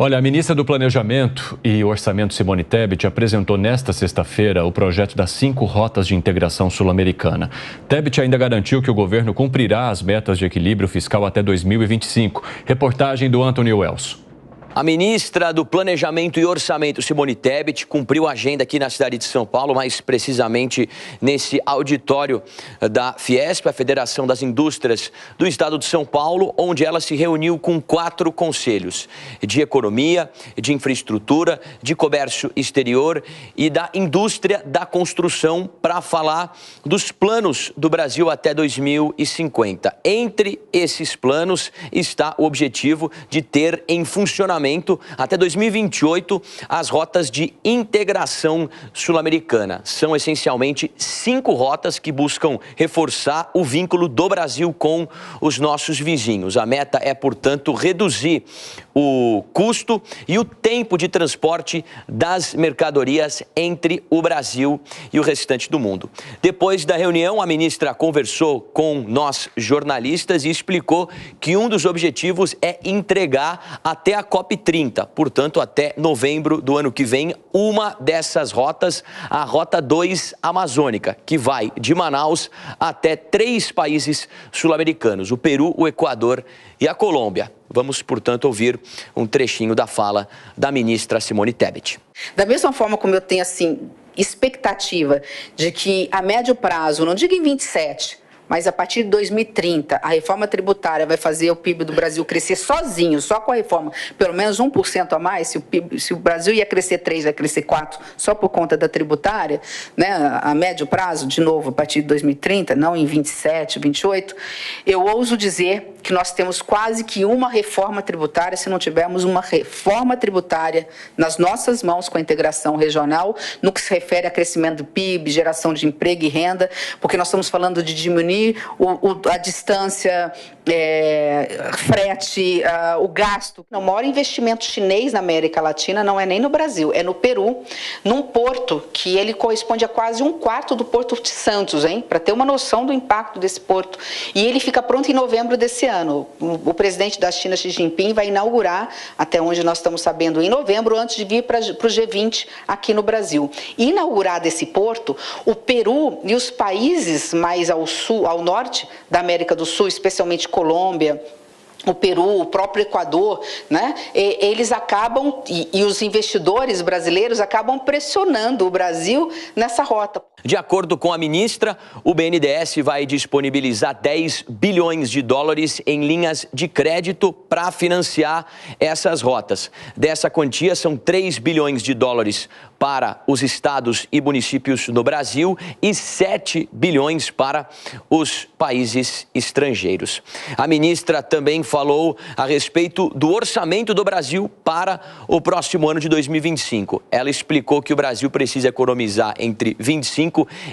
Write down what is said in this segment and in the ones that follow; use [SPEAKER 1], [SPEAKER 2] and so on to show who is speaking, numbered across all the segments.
[SPEAKER 1] Olha, a ministra do Planejamento e Orçamento, Simone Tebet, apresentou nesta sexta-feira o projeto das 5 rotas de integração sul-americana. Tebet ainda garantiu que o governo cumprirá as metas de equilíbrio fiscal até 2025. Reportagem do Anthony Wells.
[SPEAKER 2] A ministra do Planejamento e Orçamento, Simone Tebet, cumpriu a agenda aqui na cidade de São Paulo, mais precisamente nesse auditório da Fiesp, a Federação das Indústrias do Estado de São Paulo, onde ela se reuniu com 4 conselhos de economia, de infraestrutura, de comércio exterior e da indústria da construção para falar dos planos do Brasil até 2050. Entre esses planos está o objetivo de ter em funcionamento até 2028, as rotas de integração sul-americana. São essencialmente 5 rotas que buscam reforçar o vínculo do Brasil com os nossos vizinhos. A meta é, portanto, reduzir o custo e o tempo de transporte das mercadorias entre o Brasil e o restante do mundo. Depois da reunião, a ministra conversou com nós jornalistas e explicou que um dos objetivos é entregar até a COP30, portanto, até novembro do ano que vem, uma dessas rotas, a Rota 2 Amazônica, que vai de Manaus até 3 países sul-americanos, o Peru, o Equador e a Colômbia. Vamos, portanto, ouvir um trechinho da fala da ministra Simone Tebet.
[SPEAKER 3] Da mesma forma como eu tenho, expectativa de que a médio prazo, não digo em 27, mas a partir de 2030, a reforma tributária vai fazer o PIB do Brasil crescer sozinho, só com a reforma, pelo menos 1% a mais. Se o Brasil ia crescer 3, vai crescer 4, só por conta da tributária, né, a médio prazo, de novo, a partir de 2030, não em 27, 28, eu ouso dizer que nós temos quase que uma reforma tributária, se não tivermos uma reforma tributária nas nossas mãos com a integração regional, no que se refere a crescimento do PIB, geração de emprego e renda, porque nós estamos falando de diminuir a distância, frete, o gasto. O maior investimento chinês na América Latina não é nem no Brasil, é no Peru, num porto que ele corresponde a quase 1/4 do Porto de Santos, para ter uma noção do impacto desse porto. E ele fica pronto em novembro desse ano. O presidente da China, Xi Jinping, vai inaugurar, até onde nós estamos sabendo, em novembro, antes de vir para o G20 aqui no Brasil. Inaugurado esse porto, o Peru e os países mais ao sul, ao norte da América do Sul, especialmente Colômbia, o Peru, o próprio Equador, né? Eles acabam, e os investidores brasileiros acabam pressionando o Brasil nessa rota.
[SPEAKER 2] De acordo com a ministra, o BNDES vai disponibilizar 10 bilhões de dólares em linhas de crédito para financiar essas rotas. Dessa quantia, são 3 bilhões de dólares para os estados e municípios no Brasil e 7 bilhões para os países estrangeiros. A ministra também falou a respeito do orçamento do Brasil para o próximo ano de 2025. Ela explicou que o Brasil precisa economizar entre 25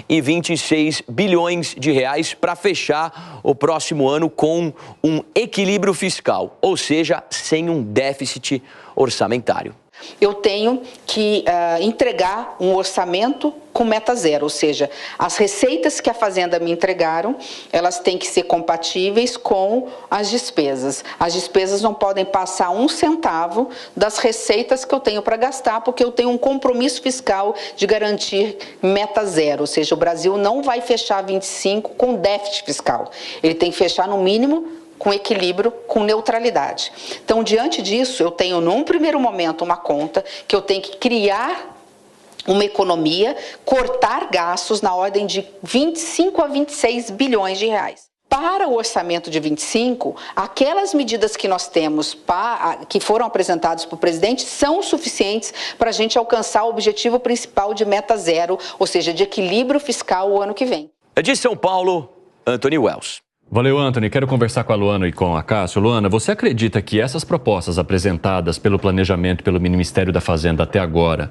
[SPEAKER 2] e 26 bilhões de reais para fechar o próximo ano com um equilíbrio fiscal, ou seja, sem um déficit orçamentário.
[SPEAKER 3] Eu tenho que entregar um orçamento com meta zero, ou seja, as receitas que a Fazenda me entregaram, elas têm que ser compatíveis com as despesas. As despesas não podem passar 1 centavo das receitas que eu tenho para gastar, porque eu tenho um compromisso fiscal de garantir meta zero, ou seja, o Brasil não vai fechar 25 com déficit fiscal. Ele tem que fechar no mínimo com equilíbrio, com neutralidade. Então, diante disso, eu tenho, num primeiro momento, uma conta que eu tenho que criar uma economia, cortar gastos na ordem de 25 a 26 bilhões de reais. Para o orçamento de 25, aquelas medidas que nós temos, que foram apresentadas para o presidente, são suficientes para a gente alcançar o objetivo principal de meta zero, ou seja, de equilíbrio fiscal o ano que vem.
[SPEAKER 2] De São Paulo, Anthony Wells.
[SPEAKER 1] Valeu, Anthony. Quero conversar com a Luana e com a Cássio. Luana, você acredita que essas propostas apresentadas pelo Planejamento, pelo Ministério da Fazenda até agora,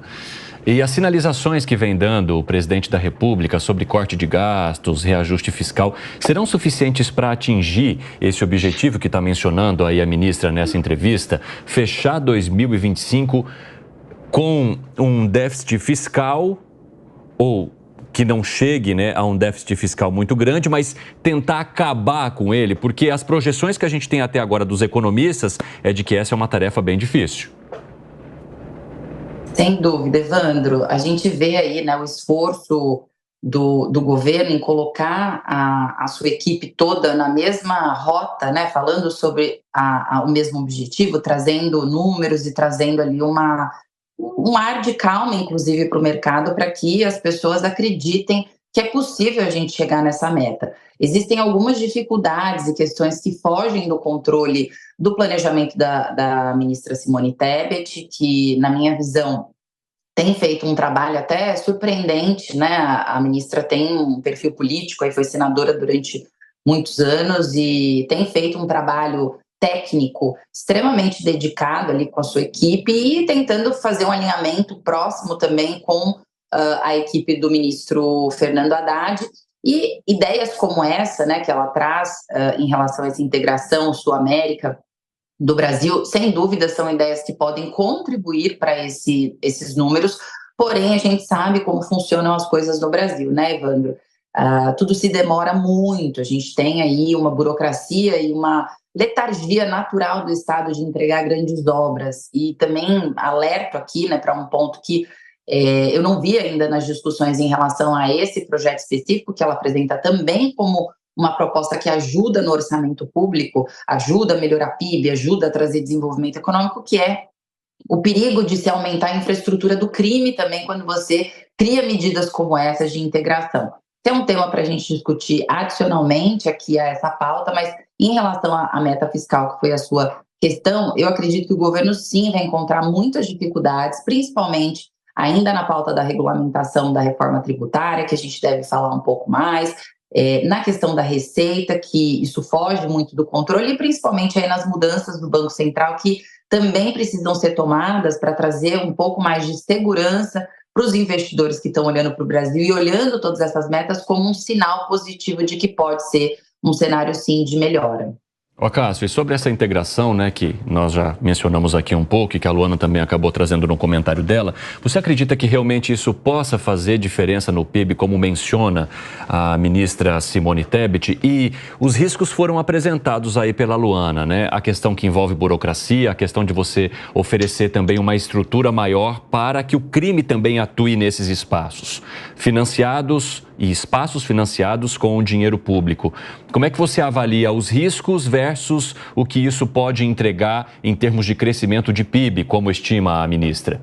[SPEAKER 1] e as sinalizações que vem dando o presidente da República sobre corte de gastos, reajuste fiscal, serão suficientes para atingir esse objetivo que está mencionando aí a ministra nessa entrevista, fechar 2025 com um déficit fiscal ou que não chegue, né, a um déficit fiscal muito grande, mas tentar acabar com ele, porque as projeções que a gente tem até agora dos economistas é de que essa é uma tarefa bem difícil.
[SPEAKER 4] Sem dúvida, Evandro. A gente vê aí, né, o esforço do governo em colocar a sua equipe toda na mesma rota, né, falando sobre o mesmo objetivo, trazendo números e trazendo ali um ar de calma, inclusive, para o mercado, para que as pessoas acreditem que é possível a gente chegar nessa meta. Existem algumas dificuldades e questões que fogem do controle do planejamento da ministra Simone Tebet, que, na minha visão, tem feito um trabalho até surpreendente, né? A ministra tem um perfil político, aí foi senadora durante muitos anos e tem feito um trabalho técnico extremamente dedicado ali com a sua equipe e tentando fazer um alinhamento próximo também com a equipe do ministro Fernando Haddad. E ideias como essa, né, que ela traz em relação a essa integração Sul-América do Brasil, sem dúvida são ideias que podem contribuir para esses números, porém a gente sabe como funcionam as coisas no Brasil, né, Evandro? Tudo se demora muito, a gente tem aí uma burocracia e uma letargia natural do Estado de entregar grandes obras, e também alerto aqui, né, para um ponto que eu não vi ainda nas discussões em relação a esse projeto específico, que ela apresenta também como uma proposta que ajuda no orçamento público, ajuda a melhorar PIB, ajuda a trazer desenvolvimento econômico, que é o perigo de se aumentar a infraestrutura do crime também quando você cria medidas como essas de integração. Tem um tema para a gente discutir adicionalmente aqui a essa pauta, mas em relação à meta fiscal, que foi a sua questão, eu acredito que o governo sim vai encontrar muitas dificuldades, principalmente ainda na pauta da regulamentação da reforma tributária, que a gente deve falar um pouco mais, na questão da receita, que isso foge muito do controle, e principalmente aí nas mudanças do Banco Central, que também precisam ser tomadas para trazer um pouco mais de segurança para os investidores que estão olhando para o Brasil e olhando todas essas metas como um sinal positivo de que pode ser um cenário, sim, de melhora.
[SPEAKER 1] Ó, Cássio, e sobre essa integração, né, que nós já mencionamos aqui um pouco e que a Luana também acabou trazendo no comentário dela, você acredita que realmente isso possa fazer diferença no PIB, como menciona a ministra Simone Tebet? E os riscos foram apresentados aí pela Luana, né? A questão que envolve burocracia, a questão de você oferecer também uma estrutura maior para que o crime também atue nesses espaços financiados e espaços financiados com o dinheiro público. Como é que você avalia os riscos versus o que isso pode entregar em termos de crescimento de PIB, como estima a ministra?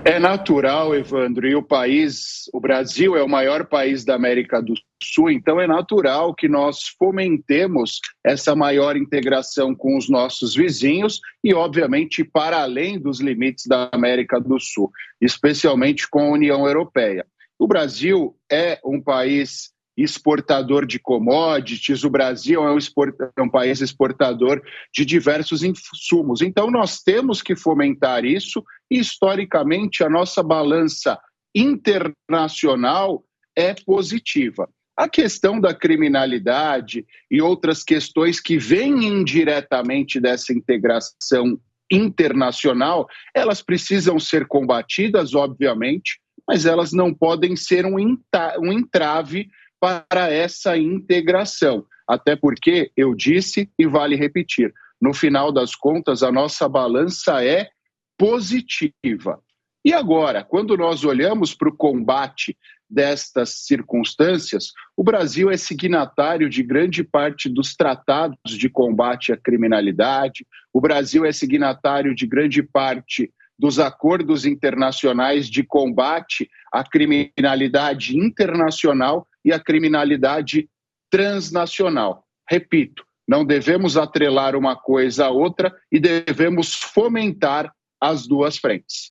[SPEAKER 5] É natural, Evandro, e o Brasil é o maior país da América do Sul, então é natural que nós fomentemos essa maior integração com os nossos vizinhos e, obviamente, para além dos limites da América do Sul, especialmente com a União Europeia. O Brasil é um país exportador de commodities, o Brasil é um país exportador de diversos insumos. Então, nós temos que fomentar isso e, historicamente, a nossa balança internacional é positiva. A questão da criminalidade e outras questões que vêm indiretamente dessa integração internacional, elas precisam ser combatidas, obviamente, mas elas não podem ser um entrave para essa integração. Até porque, eu disse e vale repetir, no final das contas, a nossa balança é positiva. E agora, quando nós olhamos para o combate destas circunstâncias, o Brasil é signatário de grande parte dos tratados de combate à criminalidade, o Brasil é signatário de grande parte dos acordos internacionais de combate à criminalidade internacional e à criminalidade transnacional. Repito, não devemos atrelar uma coisa à outra e devemos fomentar as duas frentes.